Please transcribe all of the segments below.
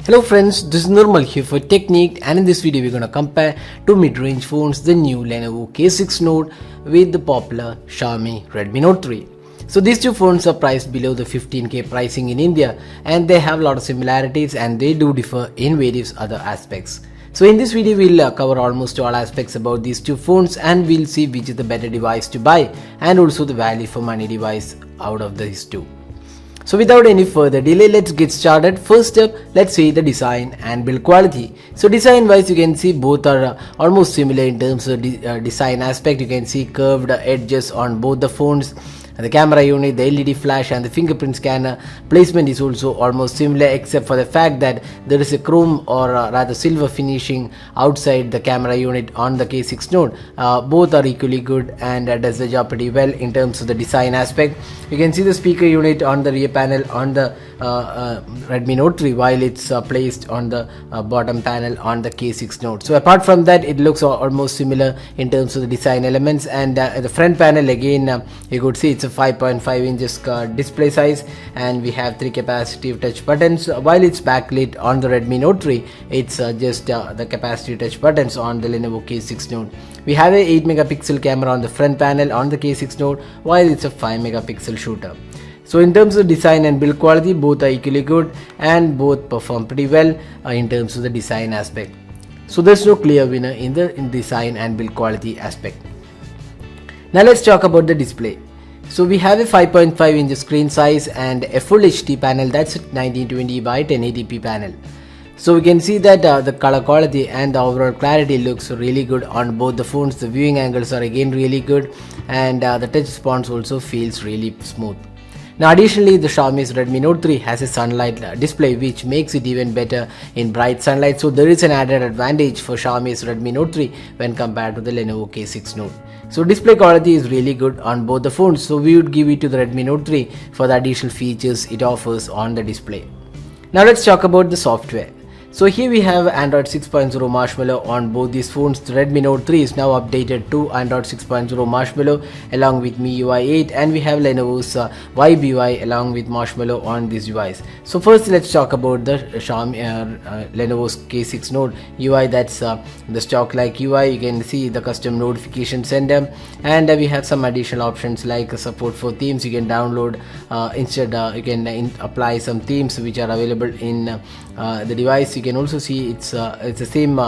Hello friends, this is Normal here for Technique, and in this video we're going to compare two mid-range phones, the new Lenovo K6 Note with the popular Xiaomi Redmi Note 3. So these two phones are priced below the 15k pricing in India, and they have a lot of similarities and they do differ in various other aspects. So in this video we'll cover almost all aspects about these two phones, and we'll see which is the better device to buy and also the value for money device out of these two. So without any further delay, let's get started. First up, let's see the design and build quality. So design wise, you can see both are almost similar in terms of design aspect. You can see curved edges on both the phones. The camera unit, the LED flash and the fingerprint scanner placement is also almost similar, except for the fact that there is a chrome or rather silver finishing outside the camera unit on the K6 Note. Both are equally good and does the job pretty well in terms of the design aspect. You can see the speaker unit on the rear panel on the Redmi Note 3, while it's placed on the bottom panel on the K6 Note. So apart from that, it looks almost similar in terms of the design elements, and the front panel again you could see it's a 5.5 inches display size, and we have 3 capacitive touch buttons. While it's backlit on the Redmi Note 3, it's just the capacitive touch buttons on the Lenovo K6 Note. We have a 8 megapixel camera on the front panel on the K6 Note, while it's a 5 megapixel shooter. So in terms of design and build quality, both are equally good and both perform pretty well in terms of the design aspect. So there's no clear winner in the design and build quality aspect. Now let's talk about the display. So we have a 5.5 inch screen size and a full HD panel, that's 1920 by 1080p panel. So we can see that the color quality and the overall clarity looks really good on both the phones. The viewing angles are again really good, and the touch response also feels really smooth. Now additionally, the Xiaomi's Redmi Note 3 has a sunlight display, which makes it even better in bright sunlight. So there is an added advantage for Xiaomi's Redmi Note 3 when compared to the Lenovo K6 Note. So display quality is really good on both the phones. So we would give it to the Redmi Note 3 for the additional features it offers on the display. Now let's talk about the software. So here we have Android 6.0 Marshmallow on both these phones. The Redmi Note 3 is now updated to Android 6.0 Marshmallow along with MIUI 8, and we have Lenovo's Vibe UI along with Marshmallow on this device. So first let's talk about the Lenovo's K6 Note UI. That's the stock like UI. You can see the custom notification center, and we have some additional options like support for themes. You can download you can apply some themes which are available in the device. You can also see it's the same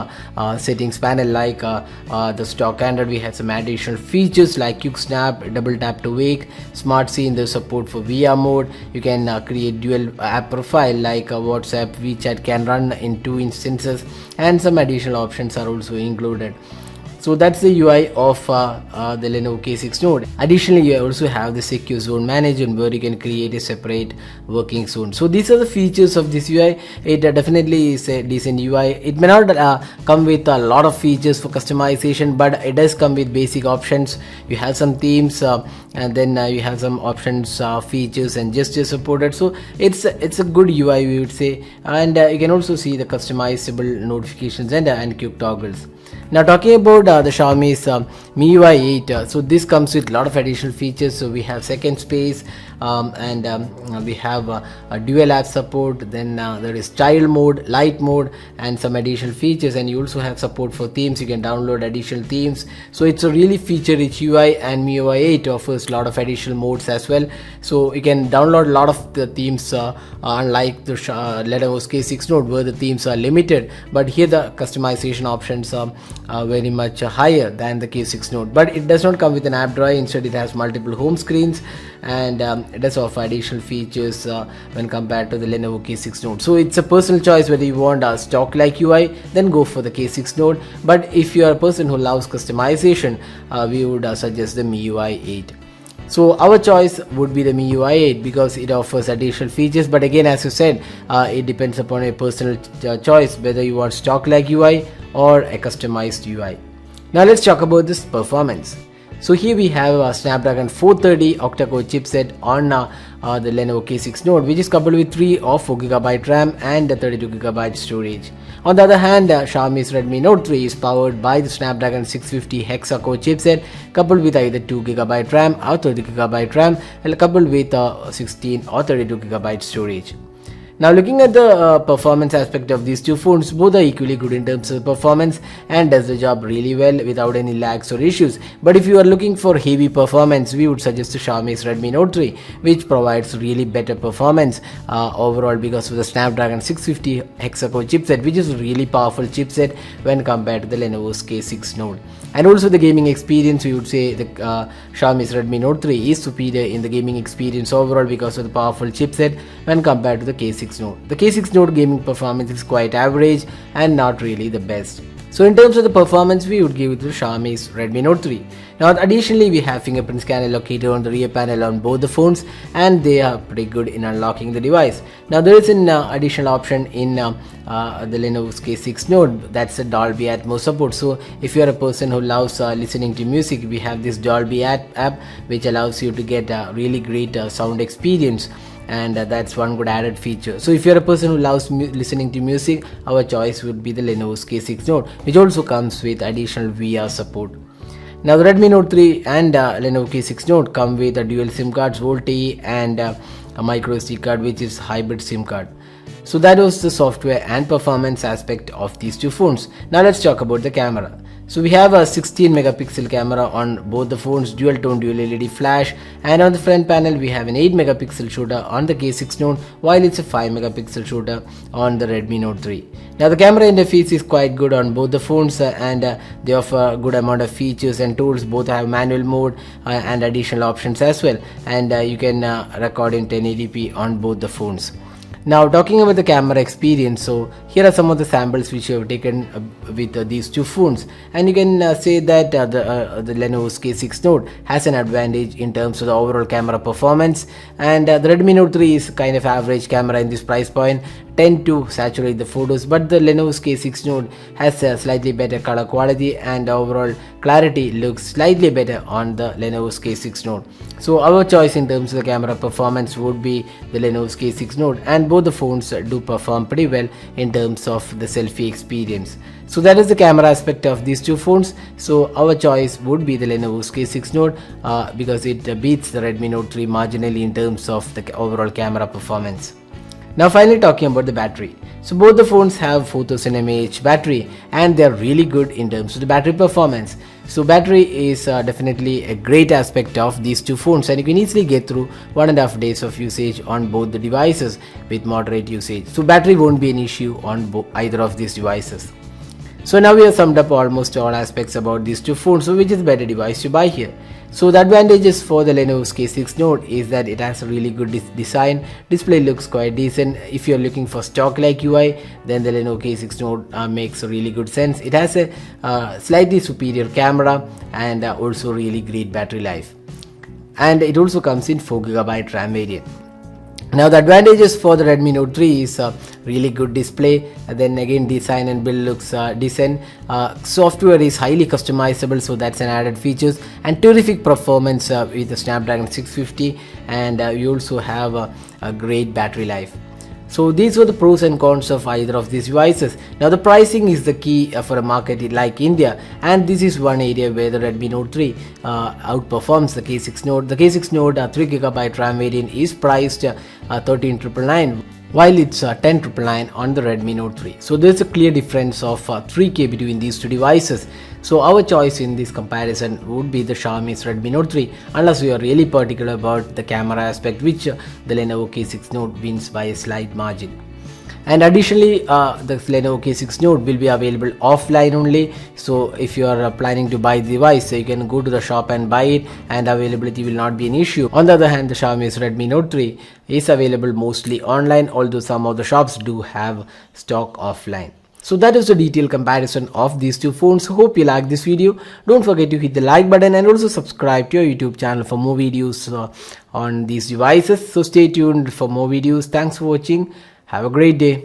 settings panel like the stock Android. We have some additional features like quick snap, double tap to wake, smart scene, the support for VR mode. You can create dual app profile like WhatsApp, WeChat can run in 2 instances, and some additional options are also included. So that's the UI of the Lenovo K6 Note. Additionally, you also have the secure zone management where you can create a separate working zone. So these are the features of this UI. It definitely is a decent UI. It may not come with a lot of features for customization, but it does come with basic options. You have some themes, and then you have some options, features and gestures supported. So it's a good UI, we would say, and you can also see the customizable notification center and quick toggles. Now talking about the Xiaomi's MIUI 8, so this comes with a lot of additional features. So we have second space, and we have a dual app support, then there is child mode, light mode, and some additional features, and you also have support for themes. You can download additional themes. So it's a really feature rich UI, and MIUI 8 offers a lot of additional modes as well. So you can download a lot of the themes, unlike the Lenovo's K6 Note where the themes are limited, but here the customization options are very much higher than the K6 Note. But it does not come with an app drawer. Instead it has multiple home screens, and it does offer additional features when compared to the Lenovo K6 Note. So it's a personal choice whether you want a stock like UI, then go for the K6 Note. But if you are a person who loves customization, we would suggest the MIUI 8. So our choice would be the MIUI 8 because it offers additional features, but again, as you said, it depends upon a personal choice whether you want stock like UI or a customized UI. Now let's talk about this performance. So here we have a Snapdragon 430 octa-core chipset on the Lenovo K6 Note, which is coupled with 3 or 4GB RAM and 32GB storage. On the other hand, Xiaomi's Redmi Note 3 is powered by the Snapdragon 650 hexa-core chipset, coupled with either 2GB RAM or 30GB RAM, and coupled with 16 or 32GB storage. Now looking at the performance aspect of these two phones, both are equally good in terms of performance and does the job really well without any lags or issues. But if you are looking for heavy performance, we would suggest the Xiaomi's Redmi Note 3, which provides really better performance overall because of the Snapdragon 650 hexa-core chipset, which is a really powerful chipset when compared to the Lenovo's K6 Note. And also the gaming experience, we would say the Xiaomi's Redmi Note 3 is superior in the gaming experience overall because of the powerful chipset when compared to the K6 Note. The K6 Note gaming performance is quite average and not really the best. So in terms of the performance, we would give it to Xiaomi's Redmi Note 3. Now additionally, we have fingerprint scanner locator on the rear panel on both the phones, and they are pretty good in unlocking the device. Now there is an additional option in the Lenovo's K6 Note, that's a Dolby Atmos support. So if you are a person who loves listening to music, we have this Dolby app which allows you to get a really great sound experience, and that's one good added feature. So if you're a person who loves listening to music, our choice would be the Lenovo's K6 Note, which also comes with additional VR support. Now the Redmi Note 3 and Lenovo K6 Note come with a dual SIM cards, VoLTE and a micro SD card, which is hybrid SIM card. So that was the software and performance aspect of these two phones. Now let's talk about the camera. So we have a 16 megapixel camera on both the phones, dual tone dual LED flash, and on the front panel we have an 8 megapixel shooter on the K6 Note, while it's a 5 megapixel shooter on the Redmi Note 3. Now the camera interface is quite good on both the phones and they offer a good amount of features and tools. Both have manual mode and additional options as well, and you can record in 1080p on both the phones. Now talking about the camera experience, so here are some of the samples which you have taken with these two phones, and you can say that the Lenovo's K6 Note has an advantage in terms of the overall camera performance, and the Redmi Note 3 is kind of average camera in this price point, tend to saturate the photos, but the Lenovo's K6 Note has a slightly better color quality and overall clarity looks slightly better on the Lenovo's K6 Note. So our choice in terms of the camera performance would be the Lenovo's K6 Note, and both the phones do perform pretty well in terms of the selfie experience. So that is the camera aspect of these two phones. So our choice would be the Lenovo's K6 Note because it beats the Redmi Note 3 marginally in terms of the overall camera performance. Now finally talking about the battery. So both the phones have 4000 mAh battery, and they are really good in terms of the battery performance. So battery is definitely a great aspect of these two phones, and you can easily get through 1.5 days of usage on both the devices with moderate usage. So battery won't be an issue on either of these devices. So now we have summed up almost all aspects about these two phones, so which is the better device to buy here. So the advantages for the Lenovo's K6 Note is that it has a really good design, display looks quite decent. If you're looking for stock-like UI, then the Lenovo K6 Note makes a really good sense. It has a slightly superior camera and also really great battery life. And it also comes in 4GB RAM variant. Now the advantages for the Redmi Note 3 is really good display, then again design and build looks decent, software is highly customizable, so that's an added features, and terrific performance with the Snapdragon 650, and you also have a great battery life. So these were the pros and cons of either of these devices. Now the pricing is the key for a market like India, and this is one area where the Redmi Note 3 outperforms the K6 Note. The K6 Note 3GB RAM variant is priced 13,999, while it's 10,999 on the Redmi Note 3. So there's a clear difference of 3K between these two devices. So our choice in this comparison would be the Xiaomi's Redmi Note 3, unless we are really particular about the camera aspect, which the Lenovo K6 Note wins by a slight margin. And additionally, the Lenovo K6 Note will be available offline only. So if you are planning to buy the device, you can go to the shop and buy it, and availability will not be an issue. On the other hand, the Xiaomi's Redmi Note 3 is available mostly online, although some of the shops do have stock offline. So that is the detailed comparison of these two phones. Hope you like this video. Don't forget to hit the like button and also subscribe to our YouTube channel for more videos on these devices. So stay tuned for more videos. Thanks for watching. Have a great day.